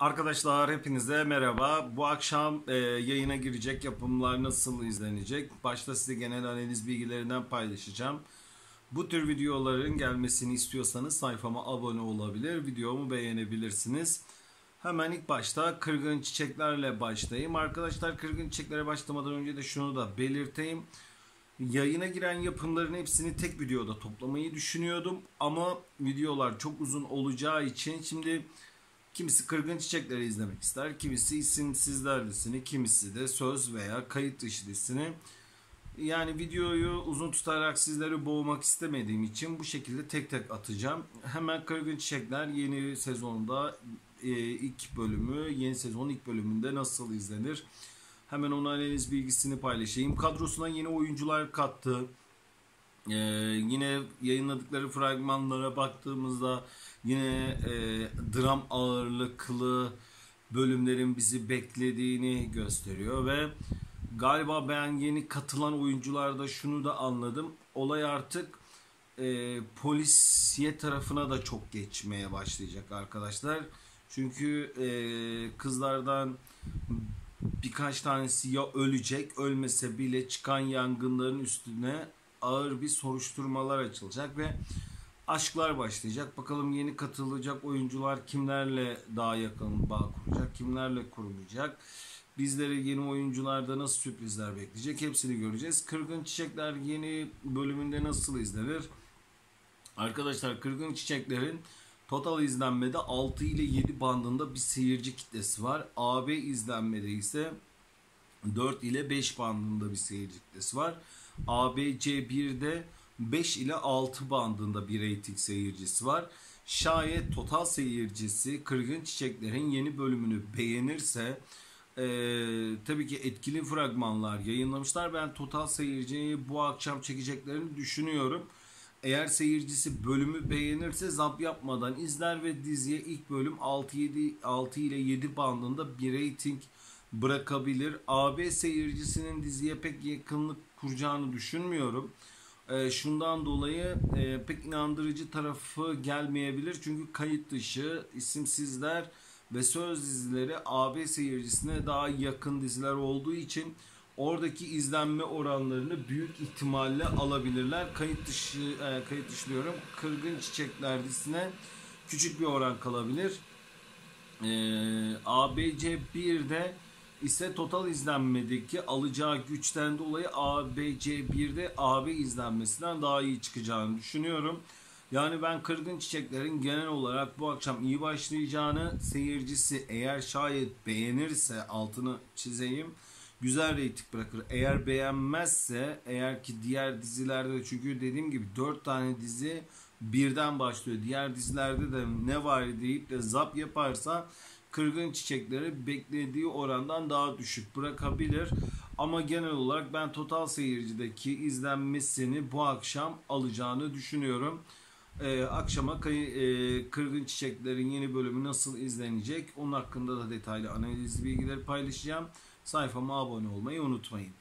Arkadaşlar hepinize merhaba. Bu akşam yayına girecek yapımlar nasıl izlenecek? Başta size genel analiz bilgilerinden paylaşacağım. Bu tür videoların gelmesini istiyorsanız sayfama abone olabilir, videomu beğenebilirsiniz. Hemen ilk başta Kırgın Çiçeklerle başlayayım. Arkadaşlar Kırgın Çiçeklere başlamadan önce de şunu da belirteyim. Yayına giren yapımların hepsini tek videoda toplamayı düşünüyordum. Ama videolar çok uzun olacağı için şimdi... Kimisi Kırgın Çiçekleri izlemek ister, kimisi isimsizler dizisini, kimisi de söz veya kayıt dışı dizisini. Yani videoyu uzun tutarak sizleri boğmak istemediğim için bu şekilde tek tek atacağım. Hemen Kırgın Çiçekler yeni sezonda ilk bölümü, yeni sezonun ilk bölümünde nasıl izlenir? Hemen onun analiz bilgisini paylaşayım. Kadrosuna yeni oyuncular kattı. Yine yayınladıkları fragmanlara baktığımızda yine dram ağırlıklı bölümlerin bizi beklediğini gösteriyor ve galiba ben yeni katılan oyuncularda şunu da anladım. Olay artık polisiye tarafına da çok geçmeye başlayacak arkadaşlar. Çünkü kızlardan birkaç tanesi ya ölecek, ölmese bile çıkan yangınların üstüne ağır bir soruşturmalar açılacak ve aşklar başlayacak. Bakalım yeni katılacak oyuncular kimlerle daha yakın bağ kuracak, kimlerle kurmayacak. Bizleri yeni oyuncularda nasıl sürprizler bekleyecek hepsini göreceğiz. Kırgın Çiçekler yeni bölümünde nasıl izlenir? Arkadaşlar Kırgın Çiçekler'in total izlenmede 6 ile 7 bandında bir seyirci kitlesi var. AB izlenmede ise 4 ile 5 bandında bir seyirci kitlesi var. ABC1'de 5 ile 6 bandında bir reyting seyircisi var. Şayet total seyircisi Kırgın Çiçekler'in yeni bölümünü beğenirse tabii ki etkili fragmanlar yayınlamışlar. Ben total seyirciyi bu akşam çekeceklerini düşünüyorum. Eğer seyircisi bölümü beğenirse zap yapmadan izler ve diziye ilk bölüm 6 ile 7 bandında bir reyting bırakabilir. AB seyircisinin diziye pek yakınlık kuracağını düşünmüyorum. Şundan dolayı pek inandırıcı tarafı gelmeyebilir. Çünkü kayıt dışı, isimsizler ve söz dizileri AB seyircisine daha yakın diziler olduğu için oradaki izlenme oranlarını büyük ihtimalle alabilirler. Kayıt dışı diyorum. Kırgın Çiçekler dizisine küçük bir oran kalabilir. ABC 1'de ise total izlenmedeki alacağı güçten dolayı ABC 1'de AB izlenmesinden daha iyi çıkacağını düşünüyorum. Yani ben Kırgın Çiçekler'in genel olarak bu akşam iyi başlayacağını, seyircisi eğer şayet beğenirse altını çizeyim, güzel reyting bırakır. Eğer beğenmezse, eğer ki diğer dizilerde, çünkü dediğim gibi 4 tane dizi birden başlıyor. Diğer dizilerde de ne var deyip de zap yaparsa Kırgın Çiçekleri beklediği orandan daha düşük bırakabilir. Ama genel olarak ben total seyircideki izlenmesini bu akşam alacağını düşünüyorum. Akşama Kırgın Çiçekler'in yeni bölümü nasıl izlenecek? Onun hakkında da detaylı analiz bilgileri paylaşacağım. Sayfama abone olmayı unutmayın.